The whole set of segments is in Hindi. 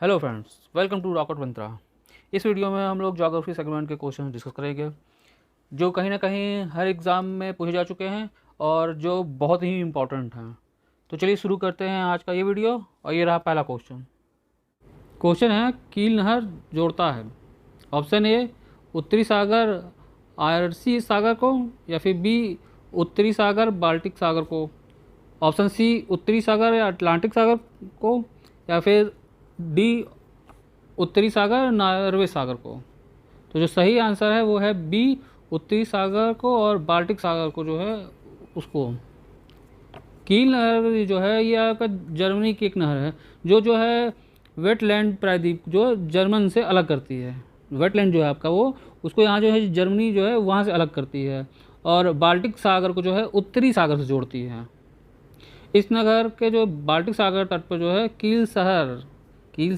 Hello friends, welcome to rocket Mantra. इस वीडियो में हम लोग ज्योग्राफी सेगमेंट के क्वेश्चन डिस्कस करेंगे जो कहीं ना कहीं हर एग्ज़ाम में पूछे जा चुके हैं और जो बहुत ही इम्पोर्टेंट हैं। तो चलिए शुरू करते हैं आज का ये वीडियो। और ये रहा पहला क्वेश्चन। क्वेश्चन है, कील नहर जोड़ता है ऑप्शन ए उत्तरी सागर आयरसी सागर को, या फिर बी उत्तरी सागर बाल्टिक सागर को, ऑप्शन सी उत्तरी सागर या अटलांटिक सागर को, या फिर डी उत्तरी सागर नॉर्वे सागर को। तो जो सही आंसर है वो है बी उत्तरी सागर को और बाल्टिक सागर को जो है उसको। कील नहर जो है ये आपका जर्मनी की एक नहर है जो है वेटलैंड प्रायद्वीप जो जर्मन से अलग करती है। वेटलैंड जो है आपका वो उसको यहाँ जो है जर्मनी जो है वहाँ से अलग करती है, और बाल्टिक सागर को जो है उत्तरी सागर से जोड़ती है। इस नगर के जो बाल्टिक सागर तट पर जो है कील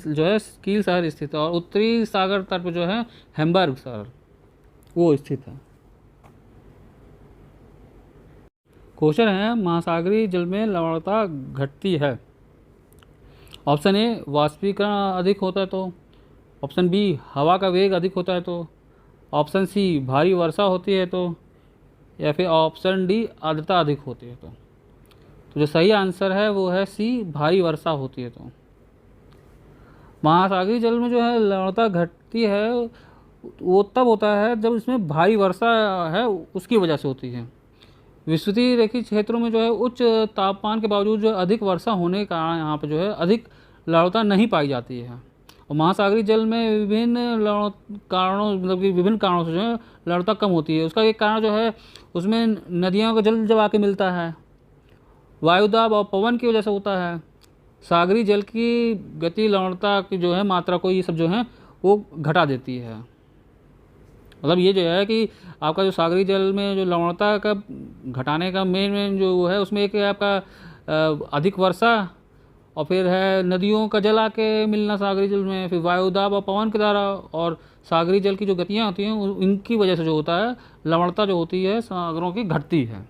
जो है कील शहर स्थित है, और उत्तरी सागर तट पर जो है हैम्बर्ग शहर वो स्थित है। क्वेश्चन है, महासागरीय जल में लवणता घटती है। ऑप्शन ए वाष्पीकरण अधिक होता है तो, ऑप्शन बी हवा का वेग अधिक होता है तो, ऑप्शन सी भारी वर्षा होती है तो, या फिर ऑप्शन डी आर्द्रता अधिक होती है तो जो सही आंसर है वो है सी भारी वर्षा होती है तो। महासागरीय जल में जो है लवणता घटती है वो तब होता है जब इसमें भारी वर्षा है उसकी वजह से होती है। विस्तृतीय रेखीय क्षेत्रों में जो है उच्च तापमान के बावजूद जो अधिक वर्षा होने के कारण यहाँ पे जो है अधिक लवणता नहीं पाई जाती है। और महासागरीय जल में विभिन्न कारणों से जो है लवणता कम होती है। उसका एक कारण जो है उसमें नदियों का जल जब आके मिलता है, वायुदाब और पवन की वजह से होता है, सागरीय जल की गति लवणता की जो है मात्रा को ये सब जो है वो घटा देती है। मतलब ये जो है कि आपका जो सागरीय जल में जो लवणता का घटाने का मेन जो है उसमें एक है आपका अधिक वर्षा, और फिर है नदियों का जल आके मिलना सागरीय जल में, फिर वायुदाब और पवन के द्वारा, और सागरीय जल की जो गतियाँ होती हैं इनकी वजह से जो होता है लवणता जो होती है सागरों की घटती है।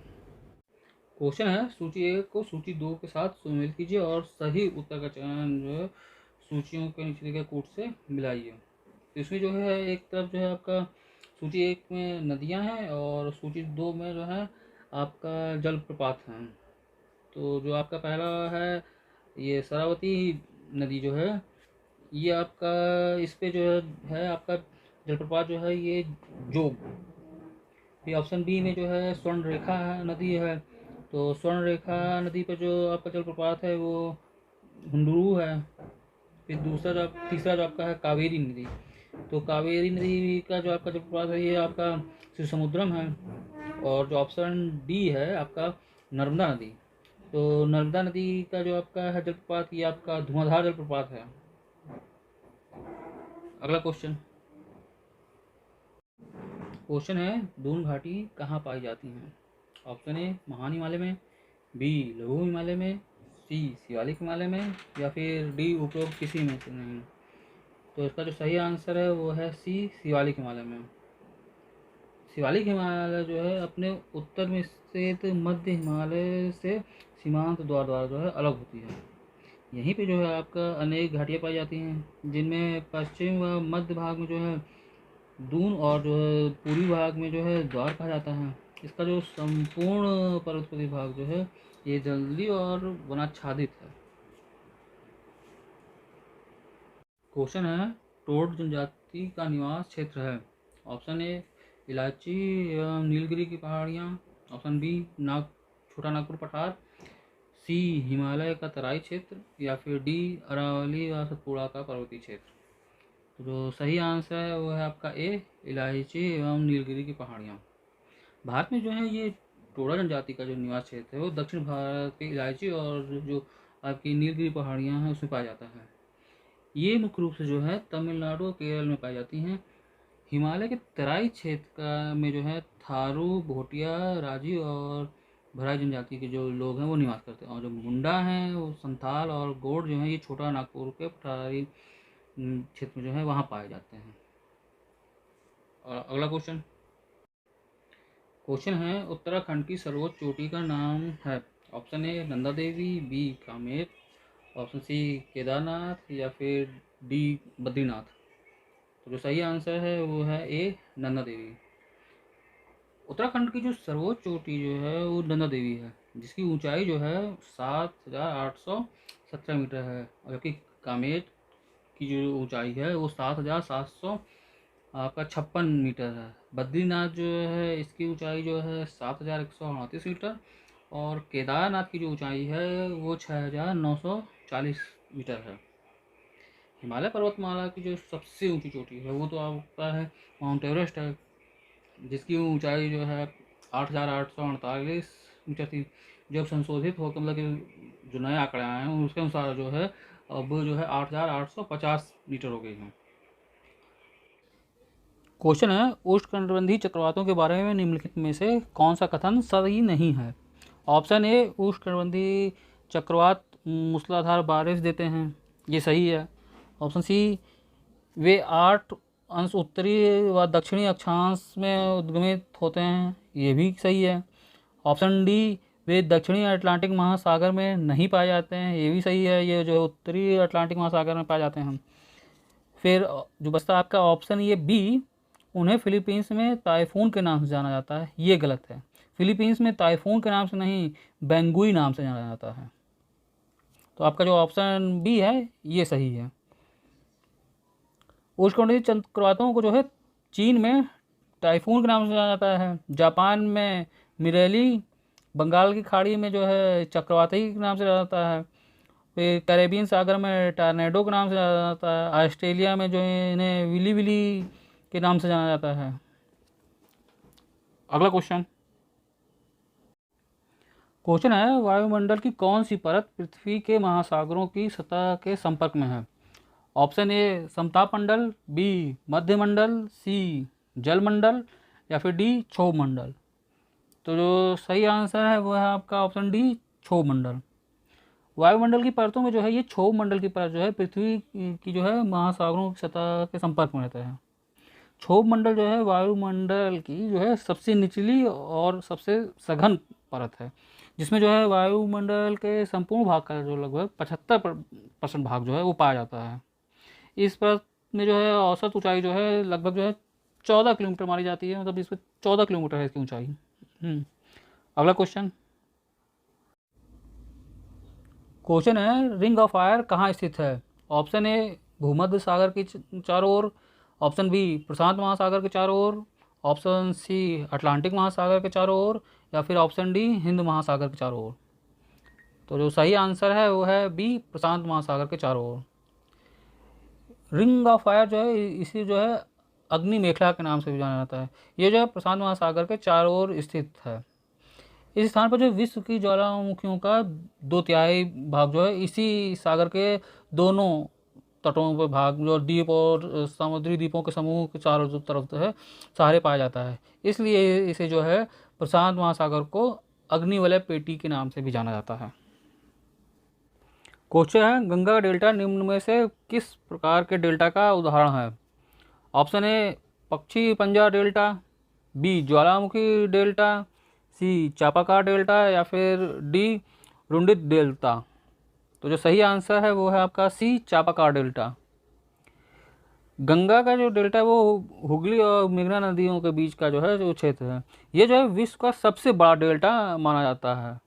क्वेश्चन है, सूची एक को सूची दो के साथ सुमेलित कीजिए और सही उत्तर का चयन जो है सूचियों के नीचे के कोड से मिलाइए। तो इसमें जो है एक तरफ जो है आपका सूची एक में नदियां हैं और सूची दो में जो है आपका जलप्रपात हैं। तो जो आपका पहला है ये शरावती नदी जो है ये आपका इस पे जो है आपका जलप्रपात जो है ये जोग। फिर ऑप्शन बी में जो है स्वर्ण रेखा नदी है, तो स्वर्ण रेखा नदी पर जो आपका जलप्रपात है वो हुंडरू है। फिर तीसरा जो आपका है कावेरी नदी, तो कावेरी नदी का जो आपका जलप्रपात है ये आपका शिव समुद्रम है। और जो ऑप्शन डी है आपका नर्मदा नदी, तो नर्मदा नदी का जो आपका है जलप्रपात ये आपका धुआंधार जलप्रपात है। अगला क्वेश्चन है, दून घाटी कहाँ पाई जाती हैं। ऑप्शन ए महान हिमालय में, बी लघु हिमालय में, सी शिवालिक हिमालय में, या फिर डी उपरोक्त किसी में से नहीं। तो इसका जो सही आंसर है वो है सी शिवालिक हिमालय में। शिवालिक हिमालय जो है अपने उत्तर में स्थित मध्य हिमालय से सीमांत द्वारा जो है अलग होती है। यहीं पे जो है आपका अनेक घाटियाँ पाई जाती हैं जिनमें पश्चिम व मध्य भाग में जो है दून, और जो है पूर्वी भाग में जो है द्वार कहा जाता है। इसका जो संपूर्ण पर्वतों भाग जो है ये जल्दी और वनाच्छादित है। क्वेश्चन है, टोड जनजाति का निवास क्षेत्र है। ऑप्शन ए इलायची एवं नीलगिरी की पहाड़ियाँ, ऑप्शन बी छोटा नागपुर पठार, सी हिमालय का तराई क्षेत्र, या फिर डी अरावली व सतपुड़ा का पर्वतीय क्षेत्र। तो जो सही आंसर है वो है आपका ए इलायची एवं नीलगिरी की पहाड़ियाँ। भारत में जो है ये टोडा जनजाति का जो निवास क्षेत्र है वो दक्षिण भारत के इलायची और जो आपकी नीलगिरी पहाड़ियाँ हैं उसमें पाया जाता है। ये मुख्य रूप से जो है तमिलनाडु और केरल में पाई जाती हैं। हिमालय के तराई क्षेत्र का में जो है थारू, भोटिया, राजी और भराई जनजाति के जो लोग हैं वो निवास करते हैं, और जो मुंडा हैं वो संथाल और गोंड जो है ये छोटा नागपुर के पठारी क्षेत्र में जो है वहाँ पाए जाते हैं। और अगला क्वेश्चन है, उत्तराखंड की सर्वोच्च चोटी का नाम है। Option A Nanda Devi, B कामेर, ऑप्शन सी केदारनाथ, या फिर डी बद्रीनाथ। तो जो सही आंसर है वो है ए नंदा देवी। उत्तराखंड की जो सर्वोच्च चोटी जो है वो नंदा देवी है, जिसकी ऊंचाई जो है 7,817 मीटर है, और जबकि कामेट की जो ऊंचाई है वो 7,700 आपका 56 मीटर है। बद्रीनाथ जो है इसकी ऊंचाई जो है 7,138 मीटर, और केदारनाथ की जो ऊंचाई है वो 6,940 मीटर है। हिमालय पर्वतमाला की जो सबसे ऊंची चोटी है वो तो आपका है माउंट एवरेस्ट है, जिसकी ऊंचाई जो है 8,848 मीटर थी। जब संशोधित होकर मतलब कि जो नए आंकड़े आए हैं उसके अनुसार जो है अब जो है 8,850 मीटर हो गई हैं। क्वेश्चन है, उष्णकटिबंधीय चक्रवातों के बारे में निम्नलिखित में से कौन सा कथन सही नहीं है। ऑप्शन ए, उष्णकटिबंधीय चक्रवात मूसलाधार बारिश देते हैं, ये सही है। ऑप्शन सी, वे 8 अंश उत्तरी व दक्षिणी अक्षांश में उद्गमित होते हैं, ये भी सही है। ऑप्शन डी, वे दक्षिणी अटलांटिक महासागर में नहीं पाए जाते हैं, ये भी सही है। ये जो है उत्तरी अटलांटिक महासागर में पाए जाते हैं। फिर जो बचता आपका ऑप्शन ये बी, उन्हें फिलीपींस में टाइफून के नाम से जाना जाता है, ये गलत है। फिलीपींस में टाइफून के नाम से नहीं, बेंगुई नाम से जाना जाता है। तो आपका जो ऑप्शन बी है ये सही है। उष्णकटिबंधीय चक्रवातों को जो है चीन में टाइफून के नाम से जाना जाता है, जापान में मिरेली, बंगाल की खाड़ी में जो है चक्रवाती के नाम से जाना जाता है, फिर कैरेबियन सागर में टॉर्नेडो के नाम से जाना जाता है, ऑस्ट्रेलिया में जो है इन्हें विली विली के नाम से जाना जाता है। अगला क्वेश्चन है, वायुमंडल की कौन सी परत पृथ्वी के महासागरों की सतह के संपर्क में है। ऑप्शन ए, समताप मंडल, बी मध्यमंडल, सी जलमंडल, या फिर डी क्षोभ मंडल। तो जो सही आंसर है वो है आपका ऑप्शन डी क्षोभ मंडल। वायुमंडल की परतों में जो है ये क्षोभ मंडल की परत जो है पृथ्वी की जो है महासागरों की सतह के संपर्क में रहता है। क्षोभ मंडल जो है वायुमंडल की जो है सबसे निचली और सबसे सघन परत है, जिसमें जो है वायुमंडल के संपूर्ण भाग का जो लगभग 75% भाग जो है वो पाया जाता है। इस परत में जो है औसत ऊंचाई जो है लगभग जो है 14 किलोमीटर मानी जाती है, मतलब इसमें 14 किलोमीटर है इसकी ऊंचाई। अगला क्वेश्चन है, रिंग ऑफ फायर कहाँ स्थित है। ऑप्शन ए, भूमध्य सागर के चारों ओर। ऑप्शन बी, प्रशांत महासागर के चारों ओर। ऑप्शन सी, अटलांटिक महासागर के चारों ओर, या फिर ऑप्शन डी, हिंद महासागर के चारों ओर। तो जो सही आंसर है वो है बी, प्रशांत महासागर के चारों ओर। रिंग ऑफ फायर जो है इसे जो है अग्नि मेखला के नाम से भी जाना जाता है। ये जो है प्रशांत महासागर के चारों ओर स्थित है। इस स्थान पर जो विश्व की ज्वालामुखियों का 2/3 भाग जो है इसी सागर के दोनों तटों पर भाग जो द्वीप और समुद्री द्वीपों के समूह के चारों तरफ जो है सहारे पाया जाता है, इसलिए इसे जो है प्रशांत महासागर को अग्निवलय पेटी के नाम से भी जाना जाता है। क्वेश्चन है, गंगा का डेल्टा निम्न में से किस प्रकार के डेल्टा का उदाहरण है। ऑप्शन ए, पक्षी पंजा डेल्टा, बी ज्वालामुखी डेल्टा, सी चापाकार डेल्टा, या फिर डी रुंडित डेल्टा। तो जो सही आंसर है वो है आपका सी चापाकार डेल्टा। गंगा का जो डेल्टा है वो हुगली और मेघना नदियों के बीच का जो है जो क्षेत्र है, ये जो है विश्व का सबसे बड़ा डेल्टा माना जाता है,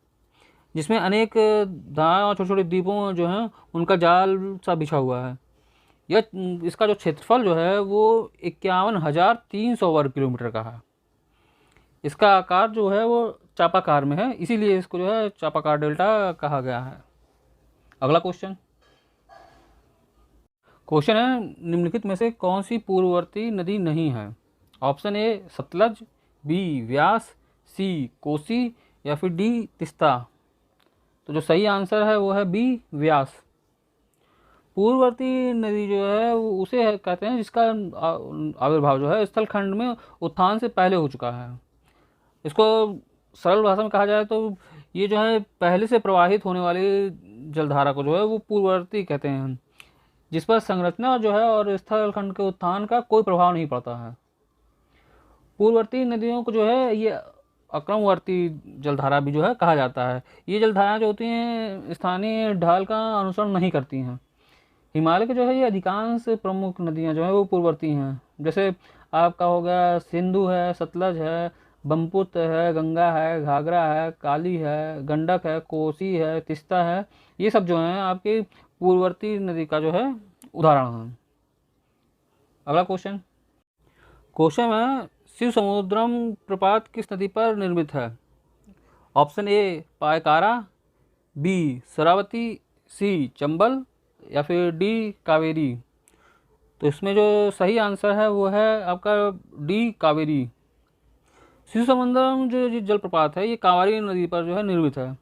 जिसमें अनेक धाराएं और छोटे छोटे द्वीपों जो हैं उनका जाल सा बिछा हुआ है। यह इसका जो क्षेत्रफल जो है वो 51,300 वर्ग किलोमीटर का है। इसका आकार जो है वो चापाकार में है, इसीलिए इसको जो है चापाकार डेल्टा कहा गया है। अगला क्वेश्चन है, निम्नलिखित में से कौन सी पूर्ववर्ती नदी नहीं है। ऑप्शन ए, सतलज, बी व्यास, सी कोसी, या फिर डी तिस्ता। तो जो सही आंसर है वो है बी व्यास। पूर्ववर्ती नदी जो है उसे कहते हैं जिसका आविर्भाव जो है स्थल खंड में उत्थान से पहले हो चुका है। इसको सरल भाषा में कहा जाए तो ये जो है पहले से प्रवाहित होने वाली जलधारा को जो है वो पूर्ववर्ती कहते हैं, जिस पर संरचना जो है और स्थल खंड के उत्थान का कोई प्रभाव नहीं पड़ता है। पूर्ववर्ती नदियों को जो है ये अक्रमवर्ती जलधारा भी जो है कहा जाता है। ये जलधाराएं जो होती हैं स्थानीय ढाल का अनुसरण नहीं करती हैं, हिमालय के जो है ये अधिकांश प्रमुख नदियाँ जो है वो पूर्ववर्ती हैं। जैसे आपका हो गया सिंधु है, सतलज है, ब्रह्मपुत्र है, गंगा है, घाघरा है, काली है, गंडक है, कोसी है, तीस्ता है। ये सब जो हैं आपके पूर्ववर्ती नदी का जो है उदाहरण है। अगला क्वेश्चन, क्वेश्चन है शिव समुद्रम प्रपात किस नदी पर निर्मित है? Option A Pykara, B Sharavathi, C Chambal, या फिर डी कावेरी। तो इसमें जो सही आंसर है वो है आपका डी कावेरी। शिव समुद्रम जो ये जलप्रपात है ये कावेरी नदी पर जो है निर्मित है।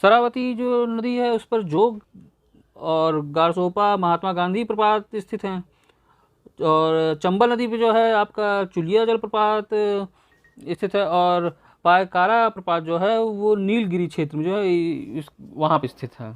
शरावती जो नदी है उस पर जोग और गारसोपा महात्मा गांधी प्रपात स्थित हैं। और चंबल नदी पे जो है आपका चुलिया जलप्रपात स्थित है। और पायकारा प्रपात जो है वो नीलगिरी क्षेत्र में जो है वहाँ पे स्थित है।